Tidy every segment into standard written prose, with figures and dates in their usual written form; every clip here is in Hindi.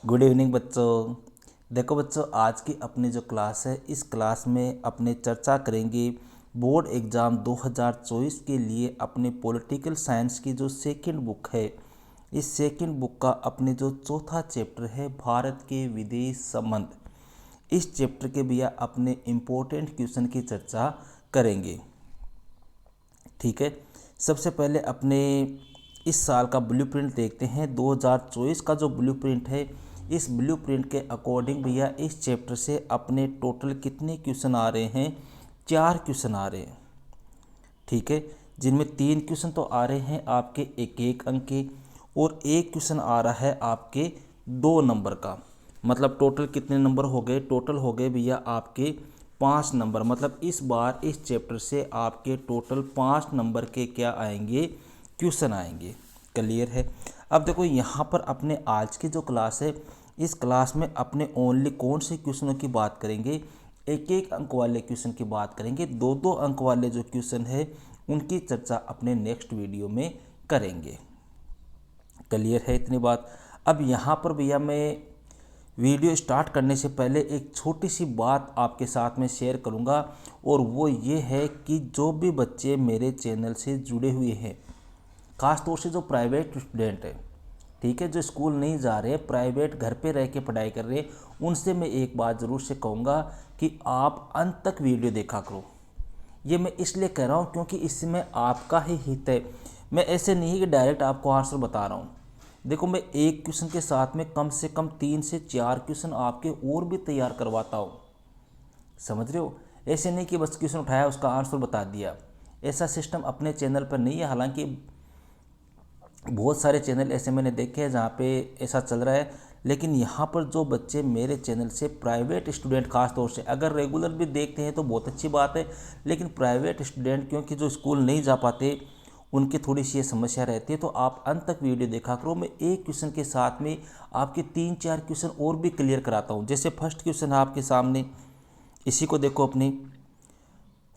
गुड इवनिंग बच्चों। देखो बच्चों, आज की अपनी जो क्लास है, इस क्लास में अपने चर्चा करेंगे बोर्ड एग्ज़ाम 2024 के लिए अपने पॉलिटिकल साइंस की जो सेकंड बुक है, इस सेकंड बुक का अपने जो चौथा चैप्टर है भारत के विदेश संबंध, इस चैप्टर के भैया अपने इम्पोर्टेंट क्वेश्चन की चर्चा करेंगे। ठीक है, सबसे पहले अपने इस साल का ब्लूप्रिंट देखते हैं। 2024 का जो ब्लूप्रिंट है, इस ब्लूप्रिंट के अकॉर्डिंग भैया इस चैप्टर से अपने टोटल कितने क्वेश्चन आ रहे हैं? 4 क्वेश्चन आ रहे हैं। ठीक है, जिनमें 3 क्वेश्चन तो आ रहे हैं आपके एक एक अंक के और एक क्वेश्चन आ रहा है आपके 2 नंबर का। मतलब टोटल कितने नंबर हो गए? टोटल हो गए भैया आपके 5 नंबर। मतलब इस बार इस चैप्टर से आपके टोटल 5 नंबर के क्या आएंगे? क्वेश्चन आएंगे। क्लियर है? अब देखो यहाँ पर अपने आज की जो क्लास है, इस क्लास में अपने ओनली कौन से क्वेश्चनों की बात करेंगे? एक एक अंक वाले क्वेश्चन की बात करेंगे। 2 अंक वाले जो क्वेश्चन है उनकी चर्चा अपने नेक्स्ट वीडियो में करेंगे। क्लियर है इतनी बात? अब यहाँ पर भैया मैं वीडियो स्टार्ट करने से पहले एक छोटी सी बात आपके साथ में शेयर करूँगा, और वो ये है कि जो भी बच्चे मेरे चैनल से जुड़े हुए हैं, ख़ास तौर से जो प्राइवेट स्टूडेंट है, ठीक है, जो स्कूल नहीं जा रहे, प्राइवेट घर पे रह के पढ़ाई कर रहे, उनसे मैं एक बात ज़रूर से कहूँगा कि आप अंत तक वीडियो देखा करो। ये मैं इसलिए कह रहा हूँ क्योंकि इसमें आपका ही हित है। मैं ऐसे नहीं कि डायरेक्ट आपको आंसर बता रहा हूँ। देखो, मैं एक क्वेश्चन के साथ में कम से कम 3 से 4 क्वेश्चन आपके और भी तैयार करवाता हूँ। समझ रहे हो? ऐसे नहीं कि बस क्वेश्चन उठाया उसका आंसर बता दिया। ऐसा सिस्टम अपने चैनल पर नहीं है। हालांकि बहुत सारे चैनल ऐसे मैंने देखे हैं जहाँ पे ऐसा चल रहा है, लेकिन यहाँ पर जो बच्चे मेरे चैनल से प्राइवेट स्टूडेंट, खास तौर से अगर रेगुलर भी देखते हैं तो बहुत अच्छी बात है, लेकिन प्राइवेट स्टूडेंट क्योंकि जो स्कूल नहीं जा पाते उनकी थोड़ी सी ये समस्या रहती है, तो आप अंत तक वीडियो देखा करो। मैं एक क्वेश्चन के साथ में आपके 3-4 क्वेश्चन और भी क्लियर कराता हूँ। जैसे फर्स्ट क्वेश्चन है आपके सामने, इसी को देखो अपनी।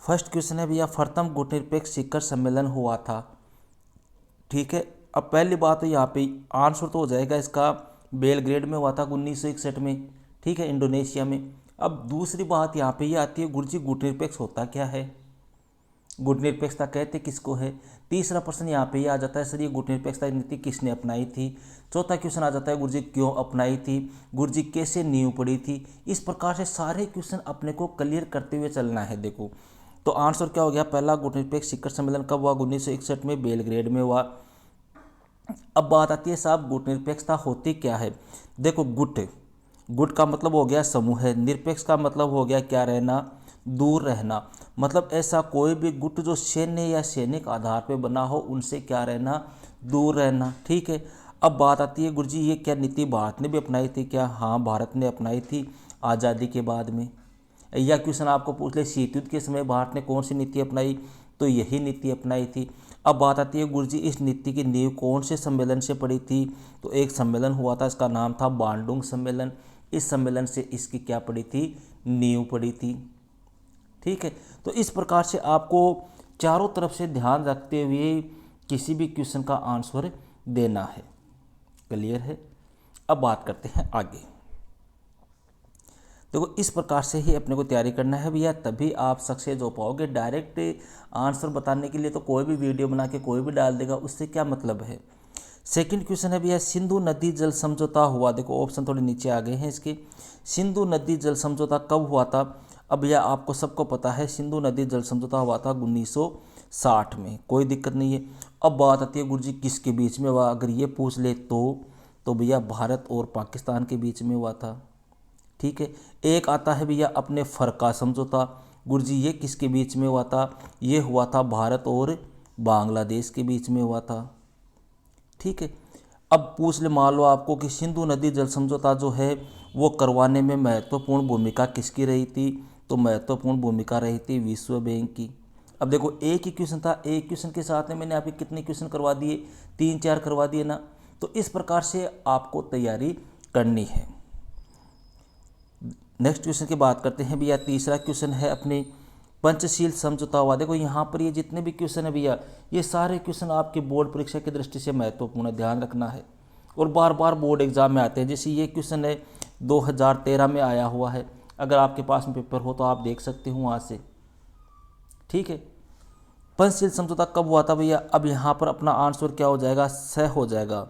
फर्स्ट क्वेश्चन है भैया, प्रथम गुटनिरपेक्ष शिखर सम्मेलन हुआ था। ठीक है, अब पहली बात तो यहाँ पे आंसर तो हो जाएगा इसका, बेलग्रेड में हुआ था 1961 में। ठीक है, इंडोनेशिया में। अब दूसरी बात यहाँ पे ये आती है, गुरुजी गुटनिरपेक्ष होता क्या है? गुटनिरपेक्षता कहते किसको है? तीसरा प्रश्न यहाँ पे ये आ जाता है, सर ये गुटनिरपेक्षता नीति किसने अपनाई थी? चौथा क्वेश्चन आ जाता है, गुरुजी क्यों अपनाई थी? गुरुजी कैसे नींव पड़ी थी? इस प्रकार से सारे क्वेश्चन अपने को क्लियर करते हुए चलना है। देखो, तो आंसर क्या हो गया? पहला गुटनिरपेक्ष शिखर सम्मेलन कब हुआ? 1961 में बेलग्रेड में हुआ। अब बात आती है साहब, गुटनिरपेक्षता होती क्या है? देखो, गुट का मतलब हो गया समूह है, निरपेक्ष का मतलब हो गया क्या रहना? दूर रहना। मतलब ऐसा कोई भी गुट जो सैन्य या सैनिक आधार पर बना हो, उनसे क्या रहना? दूर रहना। ठीक है, अब बात आती है, गुरुजी ये क्या नीति भारत ने भी अपनाई थी क्या? हाँ, भारत ने अपनाई थी आज़ादी के बाद में। या क्वेश्चन आपको पूछ ले, शीत युद्ध के समय भारत ने कौन सी नीति अपनाई? तो यही नीति अपनाई थी। अब बात आती है, गुरुजी इस नीति की नींव कौन से सम्मेलन से पड़ी थी? तो एक सम्मेलन हुआ था, इसका नाम था बांडुंग सम्मेलन। इस सम्मेलन से इसकी क्या पड़ी थी? नींव पड़ी थी। ठीक है, तो इस प्रकार से आपको चारों तरफ से ध्यान रखते हुए किसी भी क्वेश्चन का आंसर देना है। क्लियर है? अब बात करते हैं आगे। देखो, इस प्रकार से ही अपने को तैयारी करना है भैया, तभी आप सक्सेस हो पाओगे। डायरेक्ट आंसर बताने के लिए तो कोई भी वीडियो बना के कोई भी डाल देगा, उससे क्या मतलब है। सेकंड क्वेश्चन है भैया, सिंधु नदी जल समझौता हुआ। देखो, ऑप्शन थोड़े नीचे आ गए हैं इसके। सिंधु नदी जल समझौता कब हुआ था? अब भैया आपको सबको पता है, सिंधु नदी जल समझौता हुआ था 1960 में। कोई दिक्कत नहीं है। अब बात आती है, गुरुजी किसके बीच में हुआ? अगर ये पूछ ले तो भैया भारत और पाकिस्तान के बीच में हुआ था। ठीक है, एक आता है भैया अपने फरका समझौता। गुरुजी ये किसके बीच में हुआ था? ये हुआ था भारत और बांग्लादेश के बीच में हुआ था। ठीक है, अब पूछ ले मान लो आपको कि सिंधु नदी जल समझौता जो है वो करवाने में महत्वपूर्ण भूमिका किसकी रही थी? तो महत्वपूर्ण भूमिका रही थी विश्व बैंक की। अब देखो, एक ही क्वेश्चन था, एक क्वेश्चन के साथ में मैंने आपके कितने क्वेश्चन करवा दिए? 3-4 करवा दिए ना। तो इस प्रकार से आपको तैयारी करनी है। नेक्स्ट क्वेश्चन की बात करते हैं भैया। तीसरा क्वेश्चन है अपने पंचशील समझौता हुआ। देखो, यहाँ पर ये जितने भी क्वेश्चन है भैया, ये सारे क्वेश्चन आपके बोर्ड परीक्षा की दृष्टि से महत्वपूर्ण, ध्यान रखना है। और बार बार बोर्ड एग्ज़ाम में आते हैं। जैसे ये क्वेश्चन है 2013 में आया हुआ है, अगर आपके पास में पेपर हो तो आप देख सकते हो वहाँ से, ठीक है। पंचशील समझौता कब हुआ था भैया? अब यहाँ पर अपना आंसर क्या हो जाएगा? स हो जाएगा।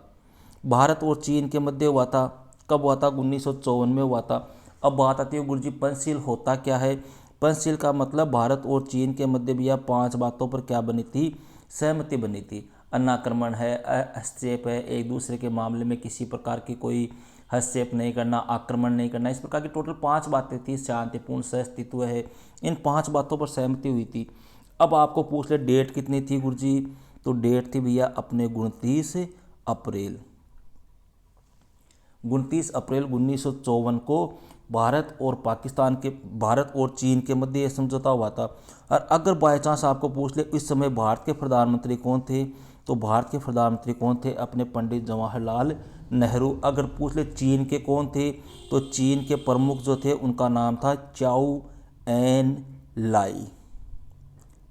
भारत और चीन के मध्य हुआ था। कब हुआ था? 1954 में हुआ था। अब बात आती है गुरुजी पंचशील होता क्या है? पंचशील का मतलब भारत और चीन के मध्य भैया 5 बातों पर क्या बनी थी? सहमति बनी थी। अनाक्रमण है, हस्तक्षेप है, एक दूसरे के मामले में किसी प्रकार की कोई हस्तक्षेप नहीं करना, आक्रमण नहीं करना, इस प्रकार की टोटल 5 बातें थी। शांतिपूर्ण सहअस्तित्व है, इन 5 बातों पर सहमति हुई थी। अब आपको पूछ ले डेट कितनी थी गुरुजी? तो डेट थी भैया अपने 29 अप्रैल 1954 को भारत और चीन के मध्य यह समझौता हुआ था। और अगर बाय चांस आपको पूछ ले इस समय भारत के प्रधानमंत्री कौन थे, तो भारत के प्रधानमंत्री कौन थे? अपने पंडित जवाहरलाल नेहरू। अगर पूछ ले चीन के कौन थे, तो चीन के प्रमुख जो थे उनका नाम था चाउ एन लाई,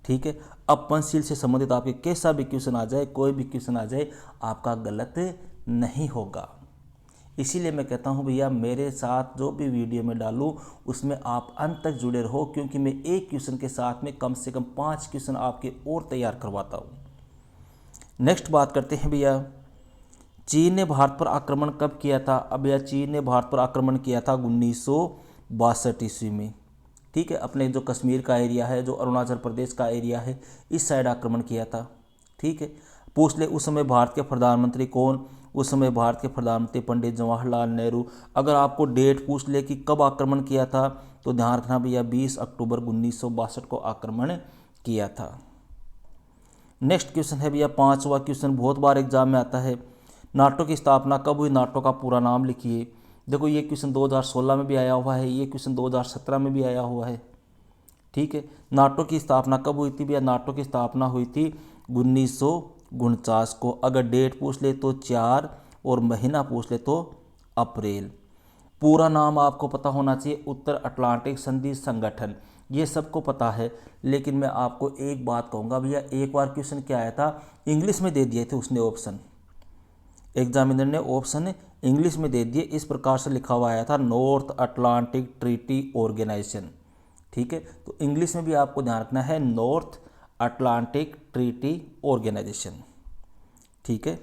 ठीक है। अब पंचशील से संबंधित आपके कैसा भी क्वेश्चन आ जाए, कोई भी क्वेश्चन आ जाए, आपका गलत नहीं होगा। इसीलिए मैं कहता हूं भैया मेरे साथ जो भी वीडियो में डालूं उसमें आप अंत तक जुड़े रहो, क्योंकि मैं एक क्वेश्चन के साथ में कम से कम 5 क्वेश्चन आपके और तैयार करवाता हूं। नेक्स्ट बात करते हैं भैया, चीन ने भारत पर आक्रमण कब किया था? अब भैया चीन ने भारत पर आक्रमण किया था 1962 ईस्वी में, ठीक है। अपने जो कश्मीर का एरिया है, जो अरुणाचल प्रदेश का एरिया है, इस साइड आक्रमण किया था, ठीक है। पूछ ले उस समय भारत के प्रधानमंत्री कौन? उस समय भारत के प्रधानमंत्री पंडित जवाहरलाल नेहरू। अगर आपको डेट पूछ ले कि कब आक्रमण किया था, तो ध्यान रखना भैया 20 अक्टूबर 1962 को आक्रमण किया था। नेक्स्ट क्वेश्चन है भैया 5वां क्वेश्चन, बहुत बार एग्जाम में आता है। नाटो की स्थापना कब हुई? नाटो का पूरा नाम लिखिए। देखो ये क्वेश्चन 2016 में भी आया हुआ है, ये क्वेश्चन 2017 में भी आया हुआ है, ठीक है। नाटो की स्थापना कब हुई थी भैया? नाटो की स्थापना हुई थी 1949 को। अगर डेट पूछ ले तो 4 और महीना पूछ ले तो अप्रैल। पूरा नाम आपको पता होना चाहिए, उत्तर अटलांटिक संधि संगठन, ये सबको पता है। लेकिन मैं आपको एक बात कहूँगा भैया, एक बार क्वेश्चन क्या आया था, इंग्लिश में दे दिए थे उसने ऑप्शन, एग्जामिनर ने ऑप्शन इंग्लिश में दे दिए। इस प्रकार से लिखा हुआ आया था नॉर्थ अटलांटिक ट्रीटी ऑर्गेनाइजेशन, ठीक है। तो इंग्लिश में भी आपको ध्यान रखना है नॉर्थ अटलांटिक ट्रीटी ऑर्गेनाइजेशन, ठीक है।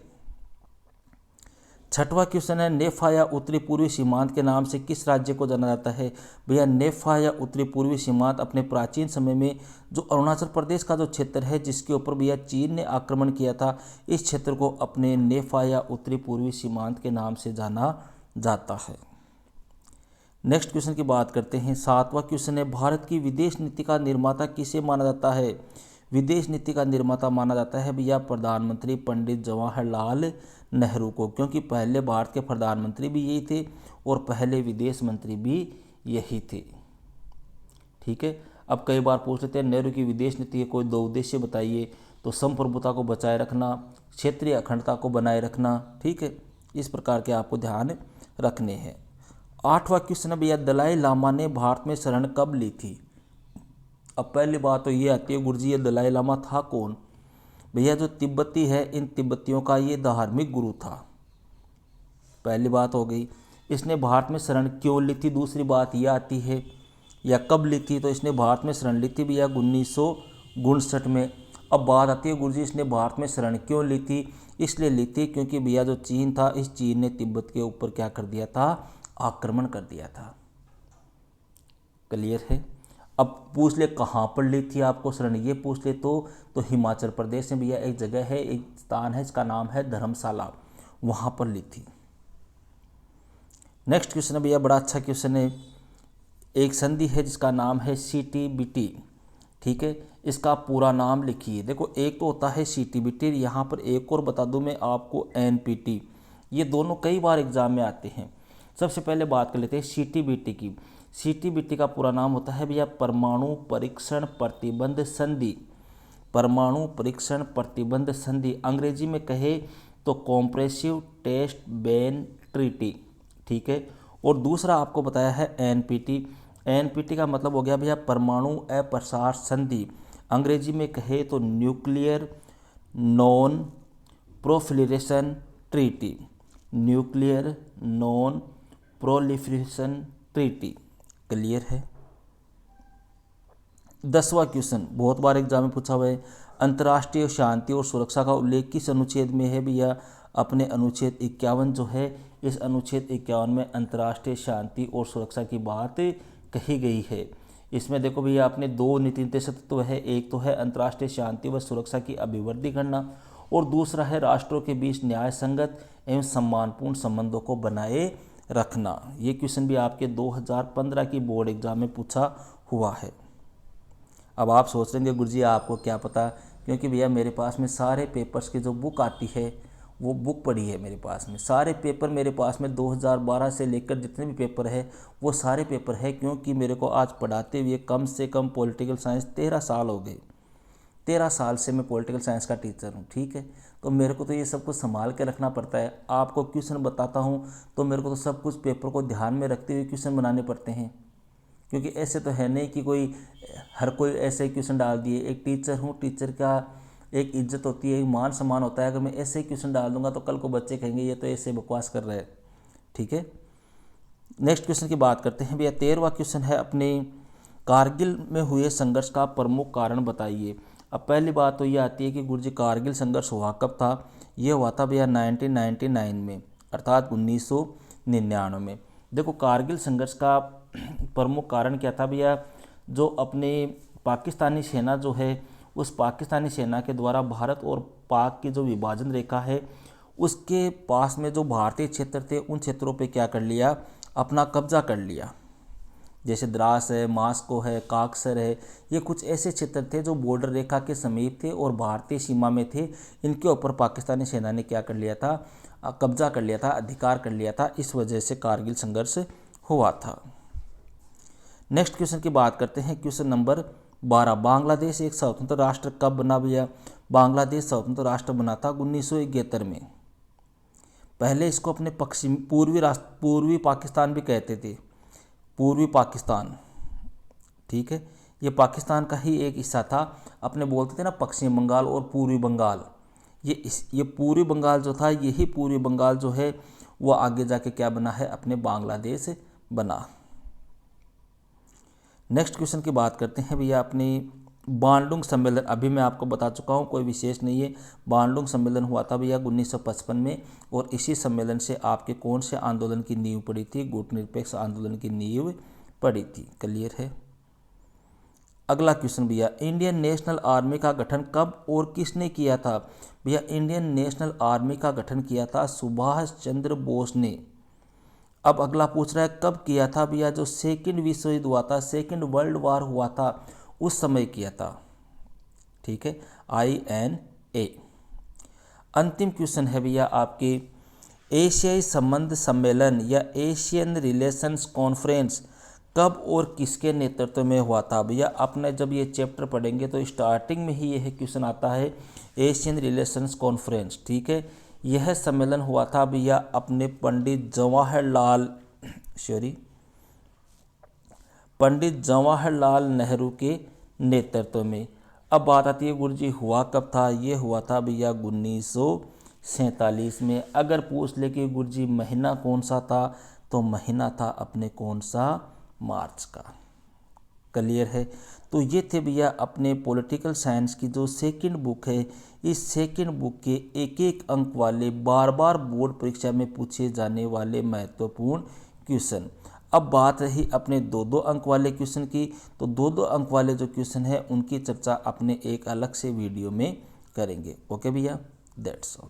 6वां क्वेश्चन है, नेफा या उत्तरी पूर्वी सीमांत के नाम से किस राज्य को जाना जाता है? भैया नेफा या उत्तरी पूर्वी सीमांत अपने प्राचीन समय में जो अरुणाचल प्रदेश का जो क्षेत्र है जिसके ऊपर भैया चीन ने आक्रमण किया था, इस क्षेत्र को अपने नेफा या उत्तरी पूर्वी सीमांत के नाम से जाना जाता है। नेक्स्ट क्वेश्चन की बात करते हैं। 7वां क्वेश्चन है, भारत की विदेश नीति का निर्माता किसे माना जाता है? विदेश नीति का निर्माता माना जाता है भैया प्रधानमंत्री पंडित जवाहरलाल नेहरू को, क्योंकि पहले भारत के प्रधानमंत्री भी यही थे और पहले विदेश मंत्री भी यही थे, ठीक है। अब कई बार पूछ लेते हैं नेहरू की विदेश नीति के कोई 2 उद्देश्य बताइए, तो संप्रभुता को बचाए रखना, क्षेत्रीय अखंडता को बनाए रखना, ठीक है। इस प्रकार के आपको ध्यान रखने हैं। 8वां क्वेश्चन है भैया, दलाई लामा ने भारत में शरण कब ली थी? अब पहली बात तो ये आती है गुरुजी ये दलाई लामा था कौन? भैया जो तिब्बती है, इन तिब्बतियों का ये धार्मिक गुरु था, पहली बात हो गई। इसने भारत में शरण क्यों ली थी? दूसरी बात यह आती है, या कब ली थी? तो इसने भारत में शरण ली थी भैया 1959 में। अब बात आती है गुरुजी इसने भारत में शरण क्यों ली थी? इसलिए ली थी क्योंकि भैया जो चीन था, इस चीन ने तिब्बत के ऊपर क्या कर दिया था? आक्रमण कर दिया था। क्लियर है? अब पूछ ले कहाँ पर ली थी आपको शरण, ये पूछ ले तो हिमाचल प्रदेश में भैया एक जगह है, एक स्थान है, इसका नाम है धर्मशाला, वहाँ पर ली थी। नेक्स्ट क्वेश्चन है भैया बड़ा अच्छा क्वेश्चन है, एक संधि है जिसका नाम है CTBT, ठीक है। इसका पूरा नाम लिखिए। देखो एक तो होता है CTBT, यहाँ पर एक और बता दूँ मैं आपको NPT, ये दोनों कई बार एग्जाम में आते हैं। सबसे पहले बात कर लेते हैं CTBT की। CTBT का पूरा नाम होता है भैया परमाणु परीक्षण प्रतिबंध संधि, परमाणु परीक्षण प्रतिबंध संधि, अंग्रेजी में कहे तो कॉम्प्रेसिव टेस्ट बैन ट्रीटी, ठीक है। और दूसरा आपको बताया है NPT, NPT का मतलब हो गया भैया परमाणु अप्रसार संधि, अंग्रेजी में कहे तो nuclear non proliferation treaty, nuclear non proliferation treaty. Clear है। 10वां क्वेश्चन बहुत बार एग्जाम में पूछा हुआ है, अंतर्राष्ट्रीय शांति और सुरक्षा का उल्लेख किस अनुच्छेद में है भैया? अपने अनुच्छेद 51 जो है, इस अनुच्छेद 51 में अंतर्राष्ट्रीय शांति और सुरक्षा की बात कही गई है। इसमें देखो भैया अपने दो नीति निर्देशक तत्व है, एक तो है अंतर्राष्ट्रीय शांति व सुरक्षा की अभिवृद्धि करना और दूसरा है राष्ट्रों के बीच न्याय संगत एवं सम्मानपूर्ण संबंधों को बनाए रखना। ये क्वेश्चन भी आपके 2015 की बोर्ड एग्जाम में पूछा हुआ है। अब आप सोच रहे हैं गुरुजी आपको क्या पता, क्योंकि भैया मेरे पास में सारे पेपर्स की जो बुक आती है वो बुक पड़ी है मेरे पास में, सारे पेपर मेरे पास में 2012 से लेकर जितने भी पेपर है वो सारे पेपर है, क्योंकि मेरे को आज पढ़ाते हुए कम से कम पॉलिटिकल साइंस 13 साल हो गए। 13 साल से मैं पॉलिटिकल साइंस का टीचर हूँ, ठीक है। तो मेरे को तो ये सब कुछ संभाल के रखना पड़ता है। आपको क्वेश्चन बताता हूँ तो मेरे को तो सब कुछ पेपर को ध्यान में रखते हुए क्वेश्चन बनाने पड़ते हैं, क्योंकि ऐसे तो है नहीं कि कोई हर कोई ऐसे क्वेश्चन डाल दिए। एक टीचर हूँ, टीचर का एक इज्जत होती है, एक मान सम्मान होता है। अगर मैं ऐसे क्वेश्चन डाल दूंगा तो कल को बच्चे कहेंगे ये तो ऐसे बकवास कर रहे हैं, ठीक है। नेक्स्ट क्वेश्चन की बात करते हैं भैया। 13वां क्वेश्चन है अपने कारगिल में हुए संघर्ष का प्रमुख कारण बताइए। अब पहली बात तो ये आती है कि गुरुजी कारगिल संघर्ष हुआ कब था? ये हुआ था भैया 1999 में, अर्थात 1999 में। देखो कारगिल संघर्ष का प्रमुख कारण क्या था भैया? जो अपने पाकिस्तानी सेना जो है, उस पाकिस्तानी सेना के द्वारा भारत और पाक की जो विभाजन रेखा है उसके पास में जो भारतीय क्षेत्र थे उन क्षेत्रों पे क्या कर लिया? अपना कब्जा कर लिया। जैसे द्रास है, मास्को है, काक्सर है, ये कुछ ऐसे क्षेत्र थे जो बॉर्डर रेखा के समीप थे और भारतीय सीमा में थे। इनके ऊपर पाकिस्तानी सेना ने क्या कर लिया था? कब्जा कर लिया था, अधिकार कर लिया था। इस वजह से कारगिल संघर्ष हुआ था। नेक्स्ट क्वेश्चन की बात करते हैं। क्वेश्चन नंबर 12, बांग्लादेश एक स्वतंत्र राष्ट्र कब बना भैया? बांग्लादेश स्वतंत्र राष्ट्र बना था 1971 में। पहले इसको अपने पश्चिम पूर्वी पाकिस्तान भी कहते थे, पूर्वी पाकिस्तान, ठीक है। ये पाकिस्तान का ही एक हिस्सा था। अपने बोलते थे ना पश्चिम बंगाल और पूर्वी बंगाल, ये पूर्वी बंगाल जो था, यही पूर्वी बंगाल जो है वो आगे जाके क्या बना है? अपने बांग्लादेश बना। नेक्स्ट क्वेश्चन की बात करते हैं भैया अपनी बांडुंग सम्मेलन। अभी मैं आपको बता चुका हूँ, कोई विशेष नहीं है। बांडुंग सम्मेलन हुआ था भैया 1955 में और इसी सम्मेलन से आपके कौन से आंदोलन की नींव पड़ी थी? गुटनिरपेक्ष आंदोलन की नींव पड़ी थी। क्लियर है। अगला क्वेश्चन भैया, इंडियन नेशनल आर्मी का गठन कब और किसने किया था? भैया इंडियन नेशनल आर्मी का गठन किया था सुभाष चंद्र बोस ने। अब अगला पूछ रहा है कब किया था भैया? जो सेकंड विश्व युद्ध हुआ था, सेकंड वर्ल्ड वार हुआ था, उस समय किया था, ठीक है। INA। अंतिम क्वेश्चन है भैया आपके, एशियाई संबंध सम्मेलन या एशियन रिलेशंस कॉन्फ्रेंस कब और किसके नेतृत्व में हुआ था? भैया आपने जब ये चैप्टर पढ़ेंगे तो स्टार्टिंग में ही यह क्वेश्चन आता है, एशियन रिलेशंस कॉन्फ्रेंस, ठीक है। यह सम्मेलन हुआ था भैया अपने पंडित जवाहरलाल नेहरू के नेतृत्व में। अब बात आती है गुरुजी हुआ कब था? ये हुआ था भैया 1947 में। अगर पूछ ले कि गुरुजी महीना कौन सा था, तो महीना था अपने कौन सा? मार्च का। क्लियर है। तो ये थे भैया अपने पॉलिटिकल साइंस की जो सेकंड बुक है। इस सेकंड बुक के एक एक अंक वाले बार बार बोर्ड परीक्षा में पूछे जाने वाले महत्वपूर्ण क्वेश्चन। अब बात रही अपने 2-2 अंक वाले क्वेश्चन की, तो 2-2 अंक वाले जो क्वेश्चन है उनकी चर्चा अपने एक अलग से वीडियो में करेंगे। ओके भैया, दैट्स ऑल।